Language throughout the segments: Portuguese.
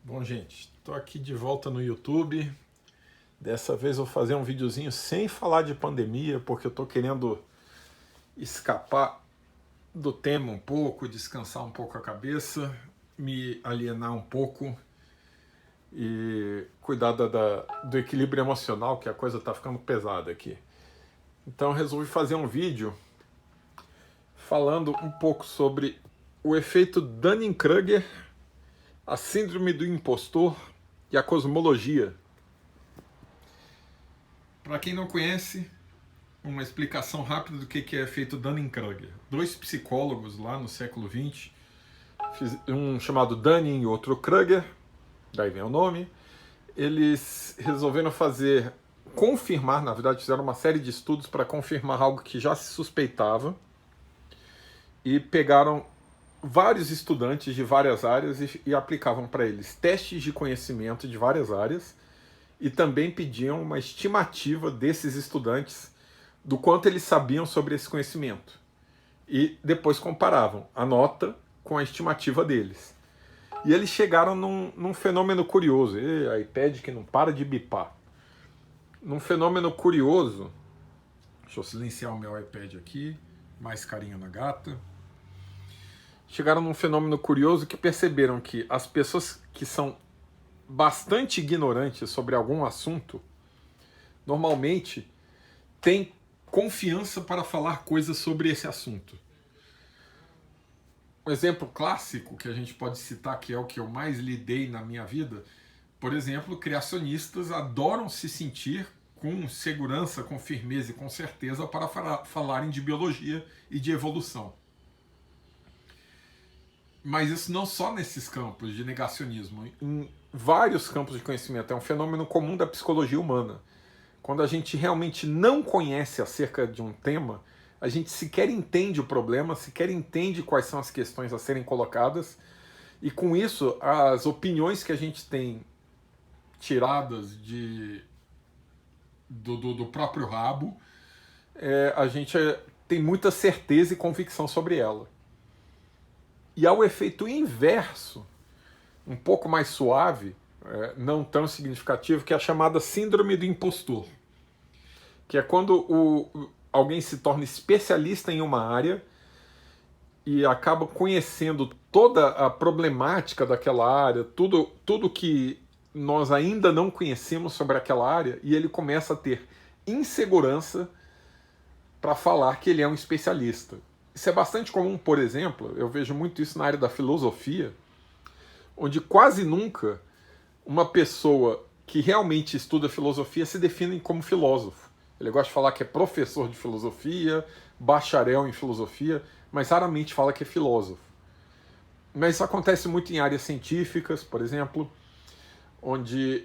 Bom, gente, estou aqui de volta no YouTube. Dessa vez vou fazer um videozinho sem falar de pandemia, porque eu estou querendo escapar do tema um pouco, descansar um pouco a cabeça, me alienar um pouco e cuidar do equilíbrio emocional, que a coisa está ficando pesada aqui. Então resolvi fazer um vídeo falando um pouco sobre o efeito Dunning-Kruger, a síndrome do impostor e a cosmologia. Para quem não conhece, uma explicação rápida do que é efeito Dunning-Kruger. Dois psicólogos lá no século XX, um chamado Dunning e outro Kruger, daí vem o nome, eles resolveram confirmar, na verdade fizeram uma série de estudos para confirmar algo que já se suspeitava, e pegaram vários estudantes de várias áreas e aplicavam para eles testes de conhecimento de várias áreas e também pediam uma estimativa desses estudantes do quanto eles sabiam sobre esse conhecimento. E depois comparavam a nota com a estimativa deles. E eles chegaram num fenômeno curioso. E a iPad que não para de bipar. Num fenômeno curioso. Deixa eu silenciar o meu iPad aqui. Mais carinho na gata. Chegaram num fenômeno curioso que perceberam que as pessoas que são bastante ignorantes sobre algum assunto normalmente têm confiança para falar coisas sobre esse assunto. Um exemplo clássico que a gente pode citar, que é o que eu mais lidei na minha vida, por exemplo, criacionistas adoram se sentir com segurança, com firmeza e com certeza para falarem de biologia e de evolução. Mas isso não só nesses campos de negacionismo, em vários campos de conhecimento. É um fenômeno comum da psicologia humana. Quando a gente realmente não conhece acerca de um tema, a gente sequer entende o problema, sequer entende quais são as questões a serem colocadas, e com isso, as opiniões que a gente tem tiradas do próprio rabo, a gente tem muita certeza e convicção sobre ela. E há o efeito inverso, um pouco mais suave, não tão significativo, que é a chamada síndrome do impostor, que é quando alguém se torna especialista em uma área e acaba conhecendo toda a problemática daquela área, tudo que nós ainda não conhecemos sobre aquela área, e ele começa a ter insegurança para falar que ele é um especialista. Isso é bastante comum, por exemplo, eu vejo muito isso na área da filosofia, onde quase nunca uma pessoa que realmente estuda filosofia se define como filósofo. Ele gosta de falar que é professor de filosofia, bacharel em filosofia, mas raramente fala que é filósofo. Mas isso acontece muito em áreas científicas, por exemplo, onde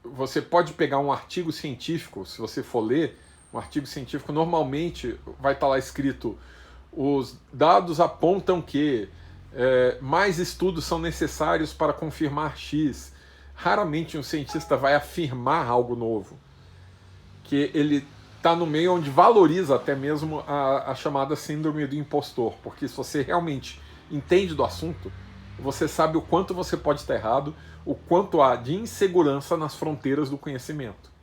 você pode pegar um artigo científico, se você for ler um artigo científico, normalmente vai estar lá escrito: os dados apontam que mais estudos são necessários para confirmar X. Raramente um cientista vai afirmar algo novo, que ele está no meio onde valoriza até mesmo a chamada síndrome do impostor, porque se você realmente entende do assunto, você sabe o quanto você pode estar errado, o quanto há de insegurança nas fronteiras do conhecimento.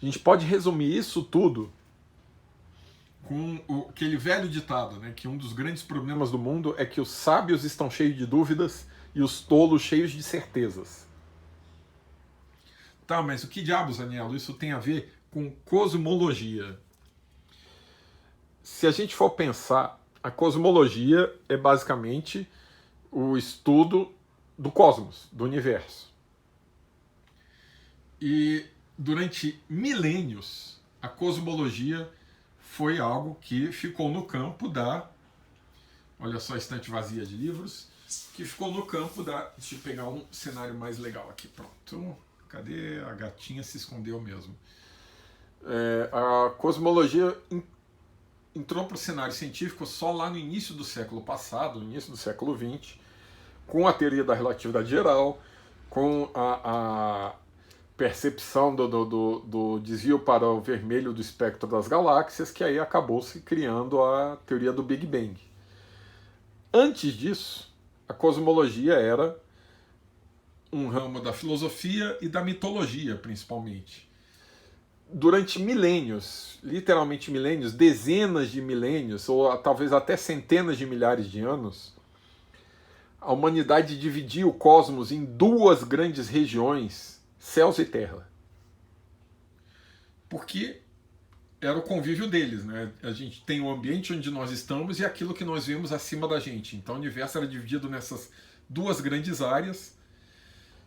A gente pode resumir isso tudo com aquele velho ditado, né, que um dos grandes problemas do mundo é que os sábios estão cheios de dúvidas e os tolos cheios de certezas. Tá, mas o que diabos, Anielo, isso tem a ver com cosmologia? Se a gente for pensar, a cosmologia é basicamente o estudo do cosmos, do universo. E durante milênios, a cosmologia foi algo que ficou no campo da... Olha só a estante vazia de livros. Que ficou no campo da... Deixa eu pegar um cenário mais legal aqui. Pronto. Cadê? A gatinha se escondeu mesmo. A cosmologia entrou para o cenário científico só lá no início do século passado, no início do século XX, com a teoria da relatividade geral, com a percepção do desvio para o vermelho do espectro das galáxias, que aí acabou se criando a teoria do Big Bang. Antes disso, a cosmologia era um ramo da filosofia e da mitologia, principalmente. Durante milênios, literalmente milênios, dezenas de milênios, ou talvez até centenas de milhares de anos, a humanidade dividia o cosmos em duas grandes regiões, céus e terra. Porque era o convívio deles, né? A gente tem o ambiente onde nós estamos e aquilo que nós vemos acima da gente. Então o universo era dividido nessas duas grandes áreas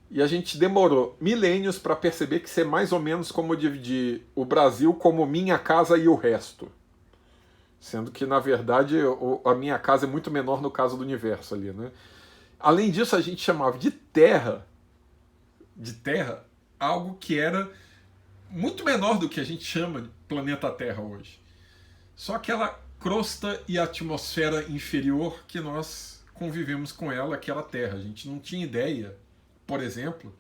e a gente demorou milênios para perceber que isso é mais ou menos como dividir o Brasil como minha casa e o resto. Sendo que, na verdade, a minha casa é muito menor no caso do universo ali, né? Além disso, a gente chamava de terra algo que era muito menor do que a gente chama de planeta Terra hoje. Só aquela crosta e atmosfera inferior que nós convivemos com ela, aquela Terra. A gente não tinha ideia, por exemplo,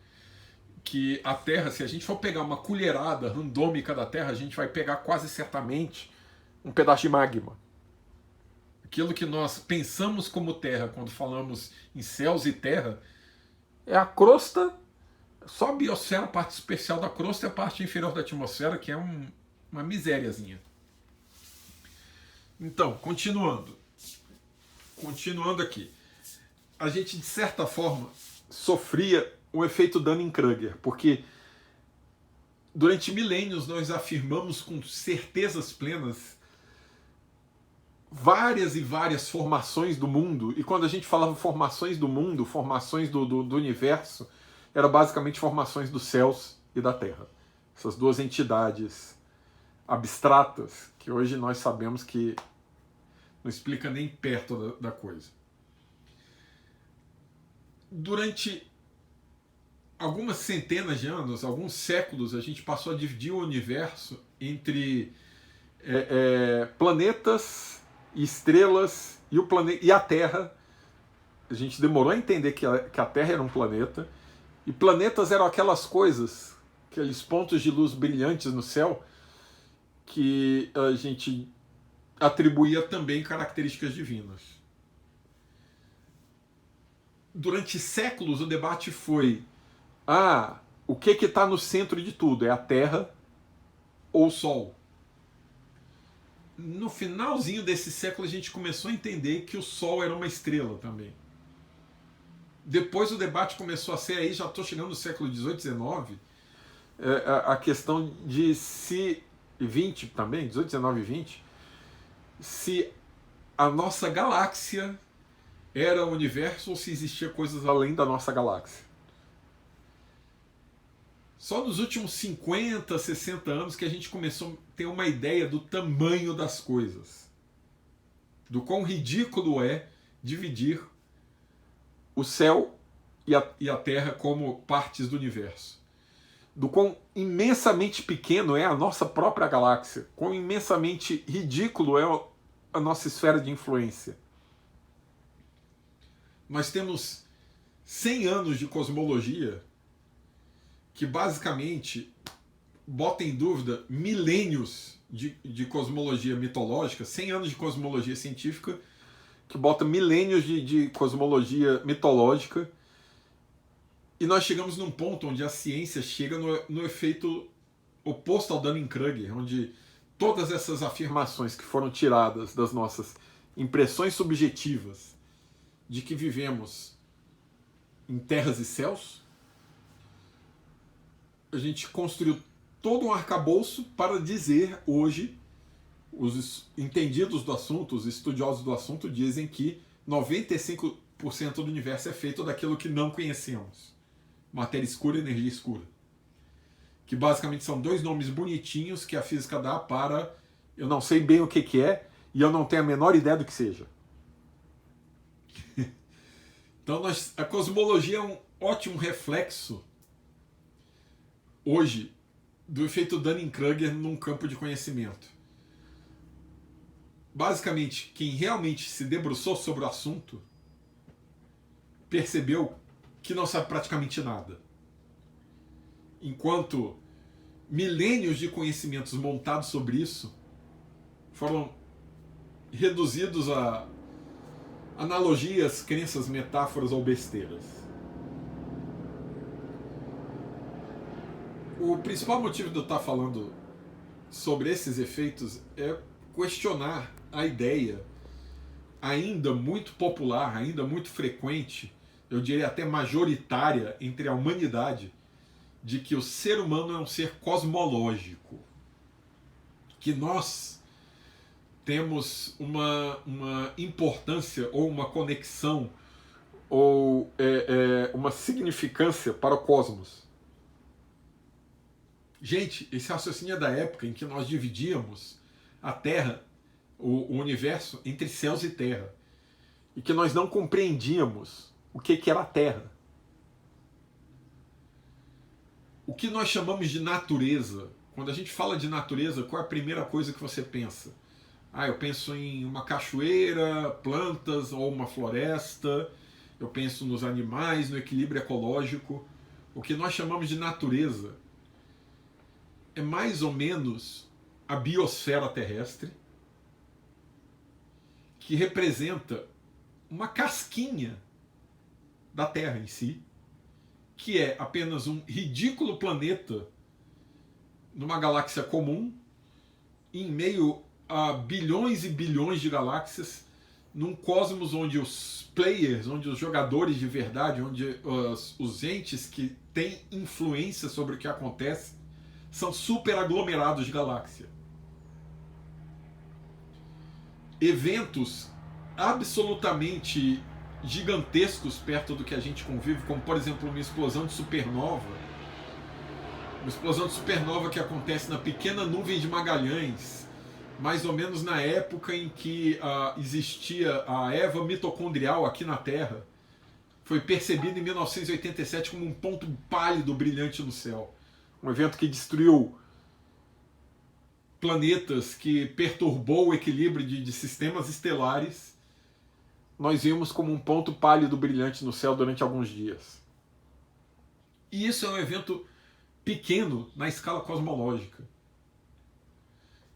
que a Terra, se a gente for pegar uma colherada randômica da Terra, a gente vai pegar quase certamente um pedaço de magma. Aquilo que nós pensamos como Terra quando falamos em céus e Terra é a crosta. Só a biosfera, a parte especial da crosta, e a parte inferior da atmosfera, que é uma misériazinha. Então, continuando aqui. A gente, de certa forma, sofria o efeito Dunning-Kruger, porque durante milênios nós afirmamos com certezas plenas várias e várias formações do mundo, e quando a gente falava formações do mundo, formações do universo, eram basicamente formações dos céus e da terra. Essas duas entidades abstratas que hoje nós sabemos que não explica nem perto da coisa. Durante algumas centenas de anos, alguns séculos, a gente passou a dividir o universo entre planetas, estrelas e a Terra. A gente demorou a entender que a Terra era um planeta. E planetas eram aquelas coisas, aqueles pontos de luz brilhantes no céu, que a gente atribuía também características divinas. Durante séculos o debate foi: o que está no centro de tudo? É a Terra ou o Sol? No finalzinho desse século a gente começou a entender que o Sol era uma estrela também. Depois o debate começou a ser, aí já estou chegando no século XVIII, XIX, a questão de se, 20 também, 18, 19 e 20, se a nossa galáxia era o universo ou se existia coisas além da nossa galáxia. Só nos últimos 50, 60 anos que a gente começou a ter uma ideia do tamanho das coisas. Do quão ridículo é dividir o céu e a Terra como partes do universo. Do quão imensamente pequeno é a nossa própria galáxia. Quão imensamente ridículo é a nossa esfera de influência. Nós temos 100 anos de cosmologia que basicamente bota em dúvida milênios de cosmologia mitológica, 100 anos de cosmologia científica que bota milênios de cosmologia mitológica, e nós chegamos num ponto onde a ciência chega no efeito oposto ao Dunning-Kruger, onde todas essas afirmações que foram tiradas das nossas impressões subjetivas de que vivemos em terras e céus, a gente construiu todo um arcabouço para dizer hoje, os entendidos do assunto, os estudiosos do assunto dizem que 95% do universo é feito daquilo que não conhecemos. Matéria escura e energia escura. Que basicamente são dois nomes bonitinhos que a física dá para eu não sei bem o que é e eu não tenho a menor ideia do que seja. Então a cosmologia é um ótimo reflexo hoje do efeito Dunning-Kruger num campo de conhecimento. Basicamente, quem realmente se debruçou sobre o assunto percebeu que não sabe praticamente nada. Enquanto milênios de conhecimentos montados sobre isso foram reduzidos a Analogias, crenças, metáforas ou besteiras. O principal motivo de eu estar falando sobre esses efeitos é questionar a ideia ainda muito popular, ainda muito frequente, eu diria até majoritária entre a humanidade, de que o ser humano é um ser cosmológico, que nós temos uma importância ou uma conexão ou uma significância para o cosmos. Gente, esse raciocínio é da época em que nós dividíamos a Terra, o universo, entre céus e terra, e que nós não compreendíamos o que era a Terra. O que nós chamamos de natureza. Quando a gente fala de natureza, qual é a primeira coisa que você pensa? Eu penso em uma cachoeira, plantas ou uma floresta. Eu penso nos animais, no equilíbrio ecológico. O que nós chamamos de natureza é mais ou menos a biosfera terrestre, que representa uma casquinha da Terra em si, que é apenas um ridículo planeta numa galáxia comum, em meio a bilhões e bilhões de galáxias, num cosmos onde os players, onde os jogadores de verdade, onde os entes que têm influência sobre o que acontece, são super aglomerados de galáxia. Eventos absolutamente gigantescos perto do que a gente convive, como por exemplo uma explosão de supernova. Uma explosão de supernova que acontece na pequena nuvem de Magalhães, mais ou menos na época em que existia a Eva mitocondrial aqui na Terra. Foi percebido em 1987 como um ponto pálido brilhante no céu. Um evento que destruiu planetas, que perturbou o equilíbrio de sistemas estelares. Nós vimos como um ponto pálido brilhante no céu durante alguns dias. E isso é um evento pequeno na escala cosmológica.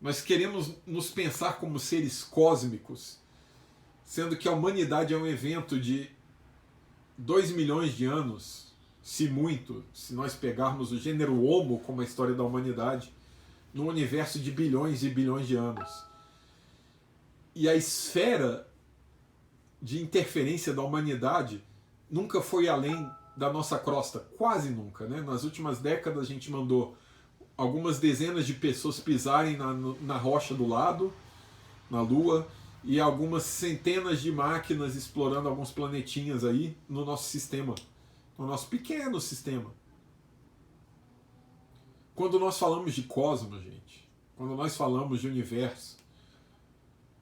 Nós queremos nos pensar como seres cósmicos, sendo que a humanidade é um evento de 2 milhões de anos, se muito, se nós pegarmos o gênero Homo como a história da humanidade, num universo de bilhões e bilhões de anos. E a esfera de interferência da humanidade nunca foi além da nossa crosta, quase nunca, né? Nas últimas décadas a gente mandou algumas dezenas de pessoas pisarem na rocha do lado, na Lua, e algumas centenas de máquinas explorando alguns planetinhas aí no nosso sistema, no nosso pequeno sistema. Quando nós falamos de cosmos, gente, quando nós falamos de universo,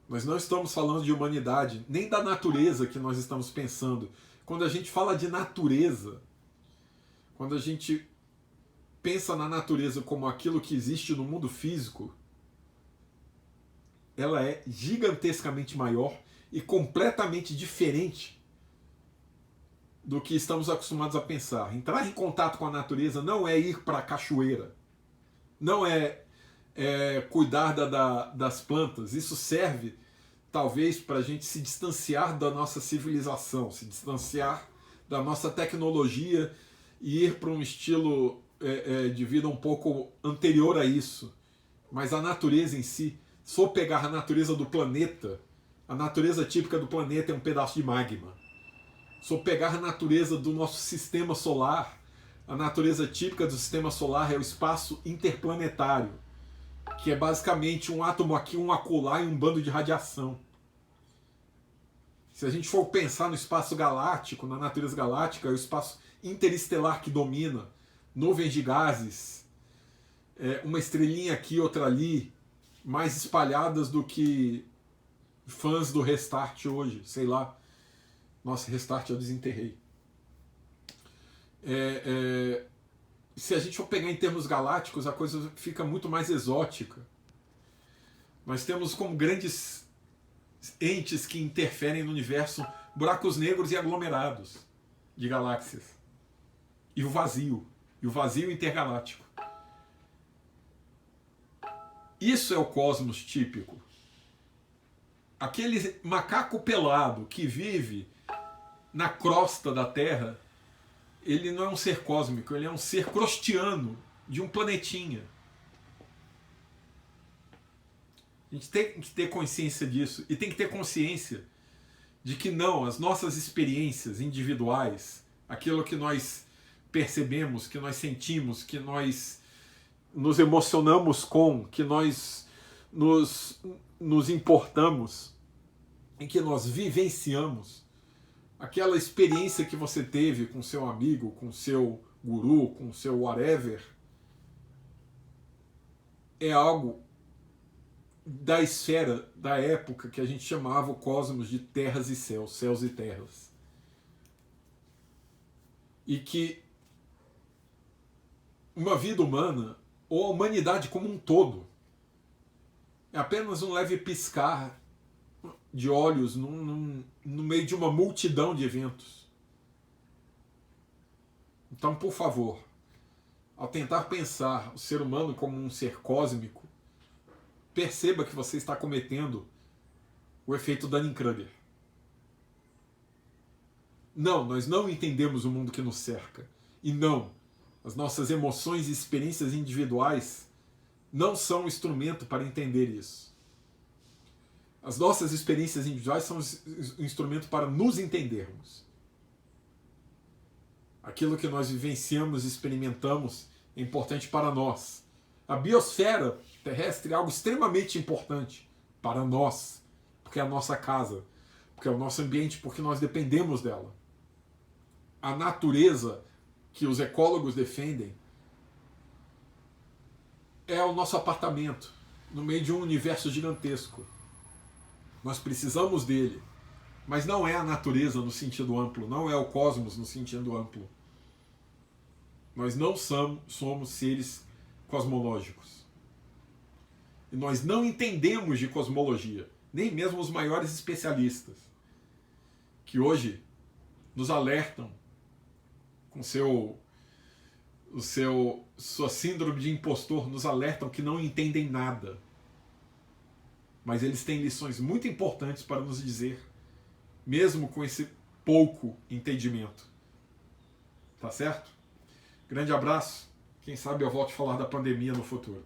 nós não estamos falando de humanidade, nem da natureza que nós estamos pensando. Quando a gente fala de natureza, quando a gente pensa na natureza como aquilo que existe no mundo físico, ela é gigantescamente maior e completamente diferente do que estamos acostumados a pensar. Entrar em contato com a natureza não é ir para a cachoeira, não é cuidar das plantas. Isso serve talvez para a gente se distanciar da nossa civilização, se distanciar da nossa tecnologia e ir para um estilo de vida um pouco anterior a isso. Mas a natureza em si, se for pegar a natureza do planeta, a natureza típica do planeta é um pedaço de magma. Se for pegar a natureza do nosso sistema solar, a natureza típica do sistema solar é o espaço interplanetário, que é basicamente um átomo aqui, um acolá e um bando de radiação. Se a gente for pensar no espaço galáctico, na natureza galáctica, é o espaço interestelar que domina, nuvens de gases, uma estrelinha aqui, outra ali, mais espalhadas do que fãs do Restart hoje, sei lá. Nossa, Restart eu desenterrei. Se a gente for pegar em termos galácticos, a coisa fica muito mais exótica. Nós temos como grandes entes que interferem no universo buracos negros e aglomerados de galáxias. E o vazio intergaláctico. Isso é o cosmos típico. aquele macaco pelado que vive na crosta da Terra, ele não é um ser cósmico, ele é um ser crostiano de um planetinha. A gente tem que ter consciência disso e tem que ter consciência de que não, as nossas experiências individuais, aquilo que nós percebemos, que nós sentimos, que nós nos emocionamos com, que nós nos importamos, em que nós vivenciamos, aquela experiência que você teve com seu amigo, com seu guru, com seu whatever, é algo da esfera da época que a gente chamava o cosmos de terras e céus, céus e terras. E que uma vida humana, ou a humanidade como um todo, é apenas um leve piscar de olhos no meio de uma multidão de eventos. Então, por favor, ao tentar pensar o ser humano como um ser cósmico, perceba que você está cometendo o efeito Dunning-Kruger. Não, nós não entendemos o mundo que nos cerca. E não, as nossas emoções e experiências individuais não são um instrumento para entender isso. As nossas experiências individuais são um instrumento para nos entendermos. Aquilo que nós vivenciamos e experimentamos é importante para nós. A biosfera terrestre é algo extremamente importante para nós, porque é a nossa casa, porque é o nosso ambiente, porque nós dependemos dela. A natureza que os ecólogos defendem é o nosso apartamento no meio de um universo gigantesco. Nós precisamos dele, mas não é a natureza no sentido amplo, não é o cosmos no sentido amplo. Nós não somos seres cosmológicos. E nós não entendemos de cosmologia, nem mesmo os maiores especialistas, que hoje nos alertam com sua síndrome de impostor, nos alertam que não entendem nada. Mas eles têm lições muito importantes para nos dizer, mesmo com esse pouco entendimento. Tá certo? Grande abraço. Quem sabe eu volto a falar da pandemia no futuro.